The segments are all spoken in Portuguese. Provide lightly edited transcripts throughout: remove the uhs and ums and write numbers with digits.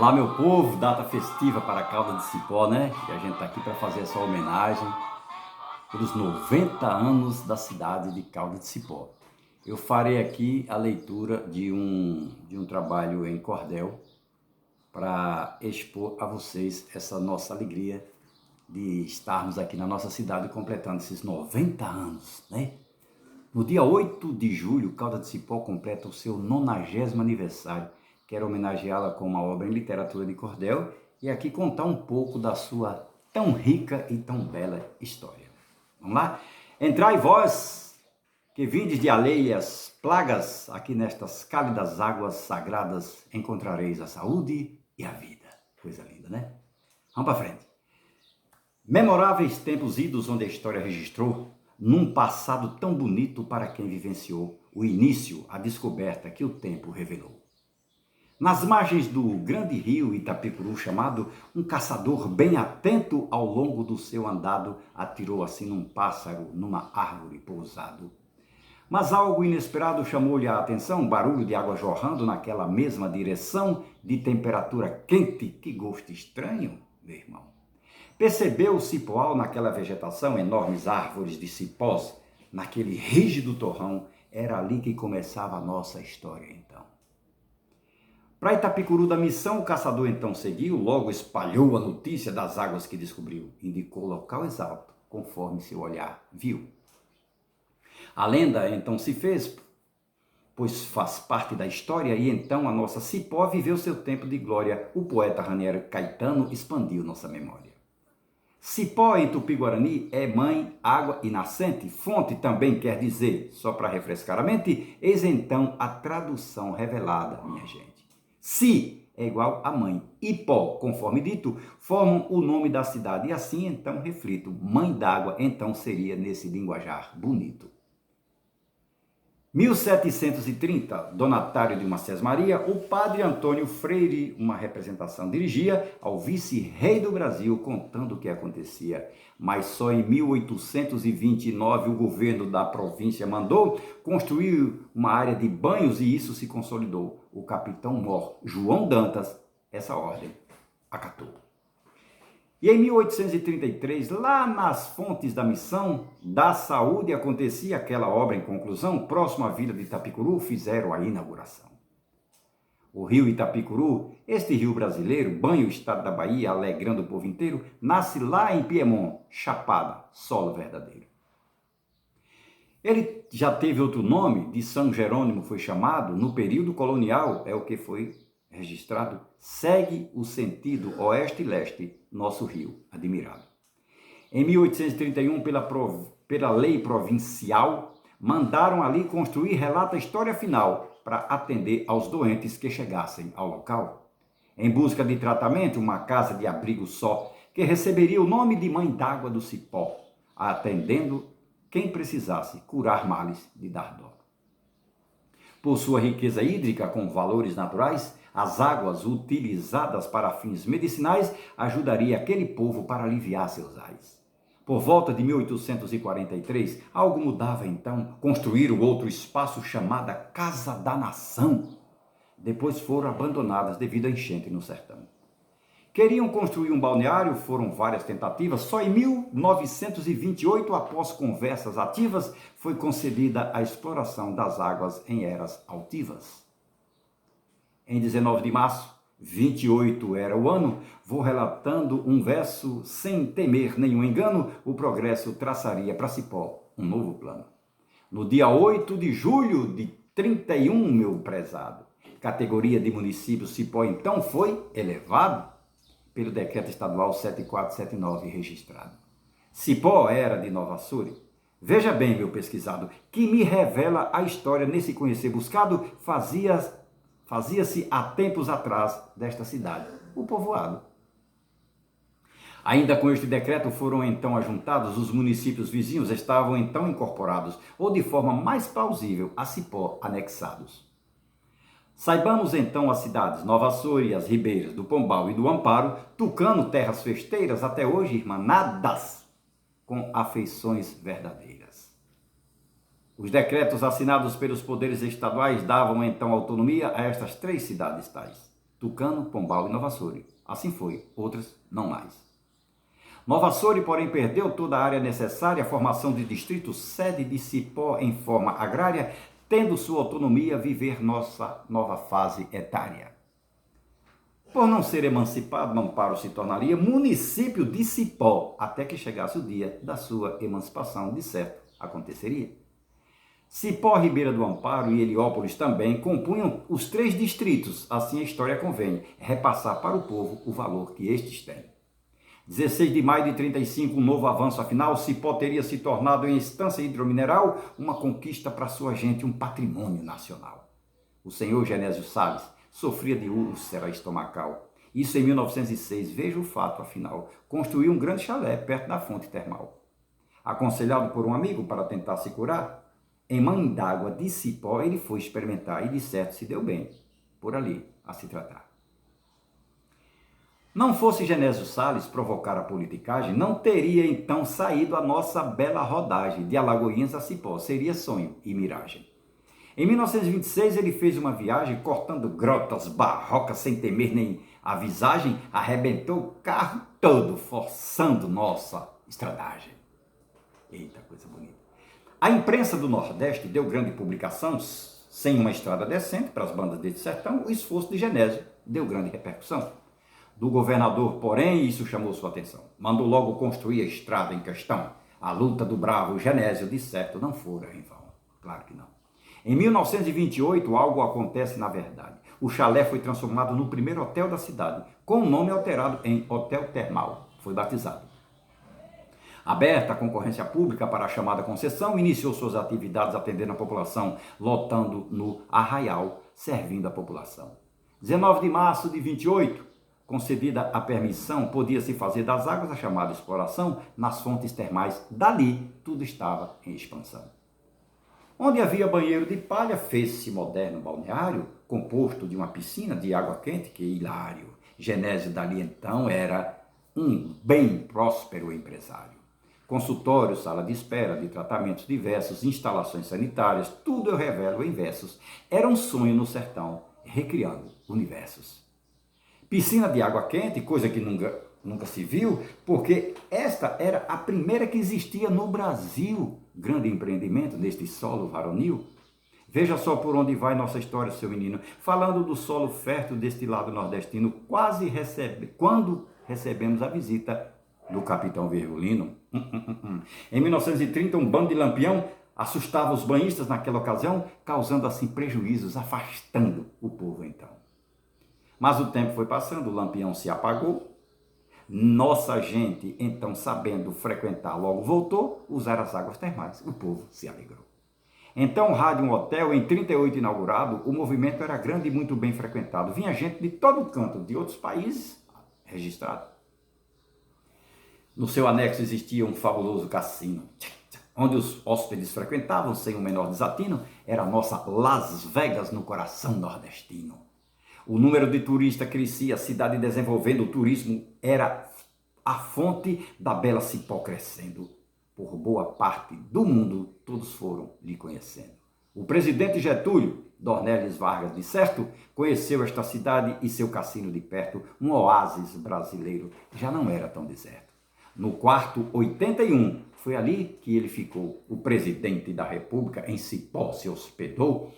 Olá, meu povo, data festiva para a Calda de Cipó, né? E a gente está aqui para fazer essa homenagem pelos 90 anos da cidade de Calda de Cipó. Eu farei aqui a leitura de um trabalho em cordel para expor a vocês essa nossa alegria de estarmos aqui na nossa cidade completando esses 90 anos, né? No dia 8 de julho, Calda de Cipó completa o seu 90º aniversário. Quero homenageá-la com uma obra em literatura de cordel e aqui contar um pouco da sua tão rica e tão bela história. Vamos lá? Entrai vós, que vindes de alheias plagas, aqui nestas cálidas águas sagradas encontrareis a saúde e a vida. Coisa linda, né? Vamos para frente. Memoráveis tempos idos onde a história registrou, num passado tão bonito para quem vivenciou o início, a descoberta que o tempo revelou. Nas margens do grande rio Itapicuru, chamado, um caçador bem atento ao longo do seu andado, atirou assim num pássaro, numa árvore pousado. Mas algo inesperado chamou-lhe a atenção, barulho de água jorrando naquela mesma direção, de temperatura quente, que gosto estranho, meu irmão. Percebeu o cipoal naquela vegetação, enormes árvores de cipós, naquele rígido torrão, era ali que começava a nossa história então. Para Itapicuru da missão, o caçador então seguiu, logo espalhou a notícia das águas que descobriu, indicou o local exato, conforme seu olhar viu. A lenda então se fez, pois faz parte da história, e então a nossa Cipó viveu seu tempo de glória. O poeta Raniero Caetano expandiu nossa memória. Cipó em Tupi-Guarani é mãe, água e nascente, fonte também quer dizer, só para refrescar a mente, eis então a tradução revelada, minha gente. Si é igual a mãe e Pó, conforme dito, formam o nome da cidade e assim então reflito, mãe d'água então seria nesse linguajar bonito. 1730, donatário de uma Sesmaria, o padre Antônio Freire, uma representação dirigia ao vice-rei do Brasil, contando o que acontecia. Mas só em 1829 o governo da província mandou construir uma área de banhos e isso se consolidou. O capitão-mor João Dantas, essa ordem, acatou. E em 1833, lá nas fontes da missão da saúde, acontecia aquela obra em conclusão, próximo à vila de Itapicuru, fizeram a inauguração. O rio Itapicuru, este rio brasileiro, banha o estado da Bahia, alegrando o povo inteiro, nasce lá em Piemont, Chapada, solo verdadeiro. Ele já teve outro nome, de São Jerônimo foi chamado, no período colonial, é o que foi registrado, segue o sentido oeste e leste, nosso rio admirado. Em 1831, pela lei provincial, mandaram ali construir, relata a história final, para atender aos doentes que chegassem ao local. Em busca de tratamento, uma casa de abrigo só, que receberia o nome de Mãe d'Água do Cipó, atendendo quem precisasse curar males de dar dó. Por sua riqueza hídrica com valores naturais, as águas utilizadas para fins medicinais ajudaria aquele povo para aliviar seus ais. Por volta de 1843, algo mudava então, construíram outro espaço chamado Casa da Nação. Depois foram abandonadas devido à enchente no sertão. Queriam construir um balneário, foram várias tentativas, só em 1928, após conversas ativas, foi concedida a exploração das águas em eras altivas. Em 19 de março, 28 era o ano, vou relatando um verso sem temer nenhum engano, o progresso traçaria para Cipó um novo plano. No dia 8 de julho de 31, meu prezado, categoria de município Cipó então foi elevado pelo decreto estadual 7479 registrado. Cipó era de Nova Açúcar. Veja bem, meu pesquisado, que me revela a história nesse conhecer buscado, fazia-se há tempos atrás desta cidade, o povoado. Ainda com este decreto foram então ajuntados os municípios vizinhos, estavam então incorporados, ou de forma mais plausível, a Cipó anexados. Saibamos então as cidades Nova Açúcar e as ribeiras do Pombal e do Amparo, Tucano, terras festeiras, até hoje irmanadas com afeições verdadeiras. Os decretos assinados pelos poderes estaduais davam então autonomia a estas três cidades tais. Tucano, Pombal e Nova Açores. Assim foi, outras não mais. Nova Açores, porém, perdeu toda a área necessária à formação de distrito sede de Cipó em forma agrária, tendo sua autonomia viver nossa nova fase etária. Por não ser emancipado, Amparo se tornaria município de Cipó, até que chegasse o dia da sua emancipação, de certo aconteceria. Cipó, Ribeira do Amparo e Heliópolis também compunham os 3 distritos, assim a história convém repassar para o povo o valor que estes têm. 16 de maio de 35, um novo avanço, afinal, Cipó teria se tornado em estância hidromineral uma conquista para sua gente, um patrimônio nacional. O senhor Genésio Salles sofria de úlcera estomacal. Isso em 1906, veja o fato, afinal, construiu um grande chalé perto da fonte termal. Aconselhado por um amigo para tentar se curar, em Mãe d'Água de Cipó ele foi experimentar e de certo se deu bem, por ali a se tratar. Não fosse Genésio Salles provocar a politicagem, não teria então saído a nossa bela rodagem de Alagoinhas a Cipó, seria sonho e miragem. Em 1926 ele fez uma viagem cortando grotas, barrocas sem temer nem a visagem, arrebentou o carro todo, forçando nossa estradagem. Eita, coisa bonita. A imprensa do Nordeste deu grande publicação, sem uma estrada decente para as bandas desse sertão, o esforço de Genésio deu grande repercussão. Do governador, porém, isso chamou sua atenção. Mandou logo construir a estrada em questão. A luta do bravo Genésio, de certo, não fora em vão. Claro que não. Em 1928, algo acontece na verdade. O chalé foi transformado no primeiro hotel da cidade, com o nome alterado em Hotel Termal. Foi batizado. Aberta a concorrência pública para a chamada concessão, iniciou suas atividades atendendo a população, lotando no arraial, servindo a população. 19 de março de 28, concedida a permissão, podia-se fazer das águas a chamada exploração nas fontes termais. Dali, tudo estava em expansão. Onde havia banheiro de palha, fez-se moderno balneário, composto de uma piscina de água quente, que hilário. Genésio dali então era um bem próspero empresário. Consultório, sala de espera, de tratamentos diversos, instalações sanitárias, tudo eu revelo em versos. Era um sonho no sertão, recriando universos. Piscina de água quente, coisa que nunca se viu, porque esta era a primeira que existia no Brasil. Grande empreendimento neste solo varonil. Veja só por onde vai nossa história, seu menino. Falando do solo fértil deste lado nordestino, quando recebemos a visita do capitão Virgulino. Em 1930, um bando de lampião assustava os banhistas naquela ocasião, causando assim prejuízos, afastando o povo então. Mas o tempo foi passando, o lampião se apagou. Nossa gente, então, sabendo frequentar, logo voltou a usar as águas termais. O povo se alegrou. Então, Rádio Um Hotel, em 38 inaugurado, o movimento era grande e muito bem frequentado. Vinha gente de todo canto, de outros países, registrado. No seu anexo existia um fabuloso cassino, onde os hóspedes frequentavam sem o menor desatino. Era a nossa Las Vegas no coração nordestino. O número de turistas crescia, a cidade desenvolvendo, o turismo era a fonte da bela Cipó crescendo. Por boa parte do mundo, todos foram lhe conhecendo. O presidente Getúlio, Dornelles Vargas, de certo, conheceu esta cidade e seu cassino de perto, um oásis brasileiro, já não era tão deserto. No quarto 81, foi ali que ele ficou. O presidente da República em Cipó se hospedou.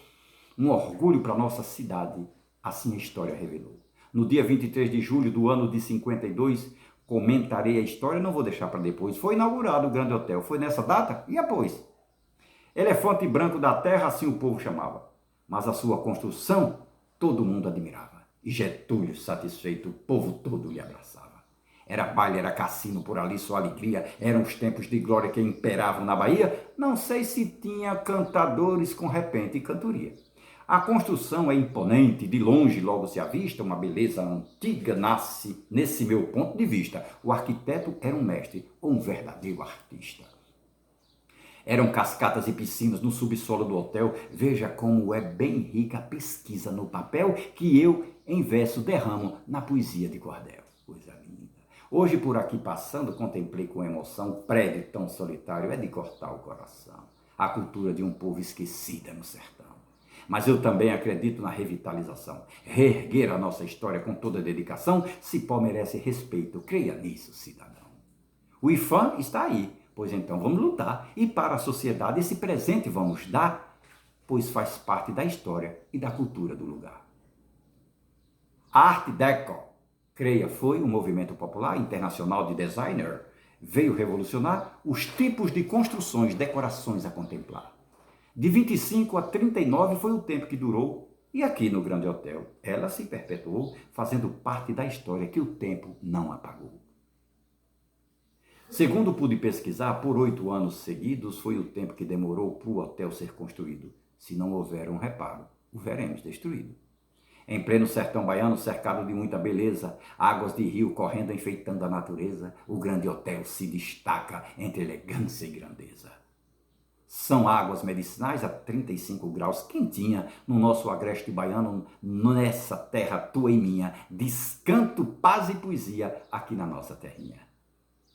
Um orgulho para nossa cidade. Assim a história revelou. No dia 23 de julho do ano de 52, comentarei a história, não vou deixar para depois. Foi inaugurado o Grande Hotel. Foi nessa data? E após? Elefante branco da terra, assim o povo chamava. Mas a sua construção, todo mundo admirava. E Getúlio, satisfeito, o povo todo lhe abraçava. Era baile, era cassino, por ali sua alegria. Eram os tempos de glória que imperavam na Bahia. Não sei se tinha cantadores com repente e cantoria. A construção é imponente, de longe logo se avista, uma beleza antiga nasce nesse meu ponto de vista. O arquiteto era um mestre ou um verdadeiro artista. Eram cascatas e piscinas no subsolo do hotel. Veja como é bem rica a pesquisa no papel que eu, em verso, derramo na poesia de cordel. Coisa linda. Hoje, por aqui passando, contemplei com emoção prédio tão solitário, é de cortar o coração. A cultura de um povo esquecida no sertão. Mas eu também acredito na revitalização. Reerguer a nossa história com toda a dedicação, Cipó merece respeito. Creia nisso, cidadão. O IFAM está aí, pois então vamos lutar. E para a sociedade esse presente vamos dar, pois faz parte da história e da cultura do lugar. A Art Deco, creia, foi um movimento popular internacional de designer, veio revolucionar os tipos de construções, decorações a contemplar. De 25 a 39 foi o tempo que durou, e aqui no Grande Hotel ela se perpetuou, fazendo parte da história que o tempo não apagou. Segundo pude pesquisar, por 8 anos seguidos foi o tempo que demorou para o hotel ser construído. Se não houver um reparo, o veremos destruído. Em pleno sertão baiano, cercado de muita beleza, águas de rio correndo enfeitando a natureza, o Grande Hotel se destaca entre elegância e grandeza. São águas medicinais a 35 graus, quentinha, no nosso agreste baiano, nessa terra tua e minha, descanto, paz e poesia aqui na nossa terrinha.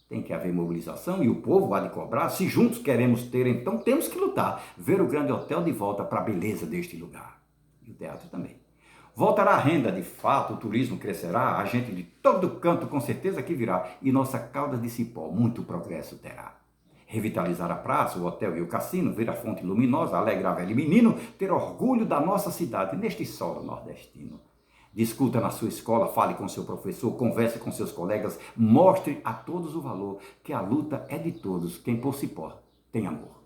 Tem que haver mobilização e o povo há de cobrar. Se juntos queremos ter, então temos que lutar. Ver o Grande Hotel de volta para a beleza deste lugar. E o teatro também. Voltará a renda, de fato, o turismo crescerá, a gente de todo canto com certeza que virá, e nossa Caldas de Cipó muito progresso terá. Revitalizar a praça, o hotel e o cassino, ver a fonte luminosa, alegrar velho menino, ter orgulho da nossa cidade neste solo nordestino. Discuta na sua escola, fale com seu professor, converse com seus colegas, mostre a todos o valor, que a luta é de todos, quem por Cipó tem amor.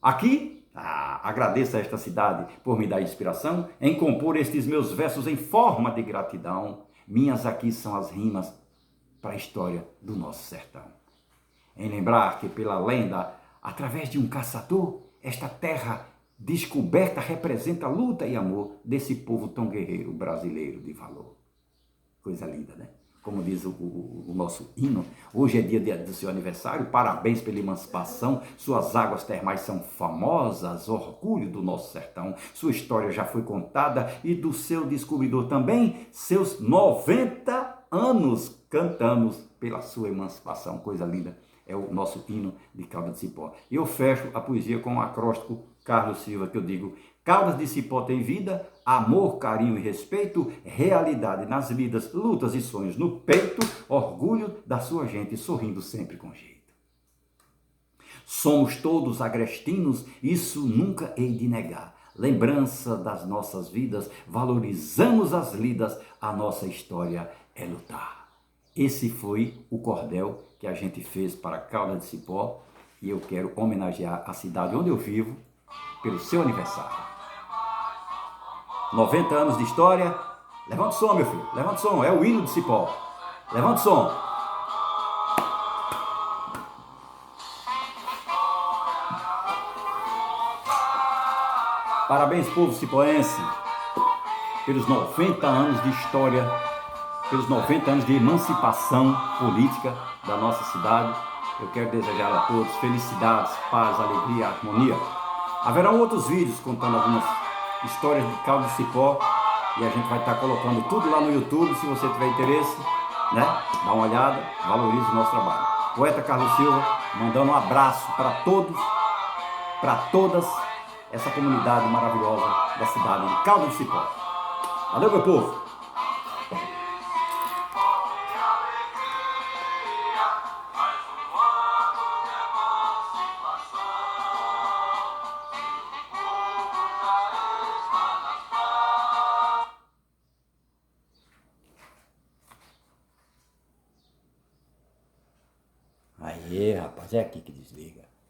Aqui, agradeço a esta cidade por me dar inspiração em compor estes meus versos em forma de gratidão. Minhas aqui são as rimas para a história do nosso sertão. Em lembrar que pela lenda, através de um caçador, esta terra descoberta representa a luta e amor desse povo tão guerreiro brasileiro de valor. Coisa linda, né? Como diz o nosso hino, hoje é dia do seu aniversário, parabéns pela emancipação, suas águas termais são famosas, orgulho do nosso sertão, sua história já foi contada e do seu descobridor também, seus 90 anos cantamos pela sua emancipação, coisa linda, é o nosso hino de Caldas de Cipó. E eu fecho a poesia com o acróstico Carlos Silva, que eu digo: Caldas de Cipó tem vida, amor, carinho e respeito, realidade nas vidas, lutas e sonhos no peito, orgulho da sua gente, sorrindo sempre com jeito. Somos todos agrestinos, isso nunca hei de negar. Lembrança das nossas vidas, valorizamos as lidas, a nossa história é lutar. Esse foi o cordel que a gente fez para Caldas de Cipó e eu quero homenagear a cidade onde eu vivo pelo seu aniversário. 90 anos de história. Levanta o som, meu filho. Levanta o som. É o hino de Cipó. Levanta o som. Parabéns, povo cipoense, pelos 90 anos de história, pelos 90 anos de emancipação política da nossa cidade. Eu quero desejar a todos felicidades, paz, alegria, harmonia. Haverão outros vídeos contando algumas histórias de Caldas de Cipó e a gente vai estar colocando tudo lá no YouTube. Se você tiver interesse, né, dá uma olhada, valorize o nosso trabalho. Poeta Carlos Silva, mandando um abraço para todos, para todas, essa comunidade maravilhosa da cidade de Caldas de Cipó. Valeu, meu povo! Aí, rapaz, é aqui que desliga.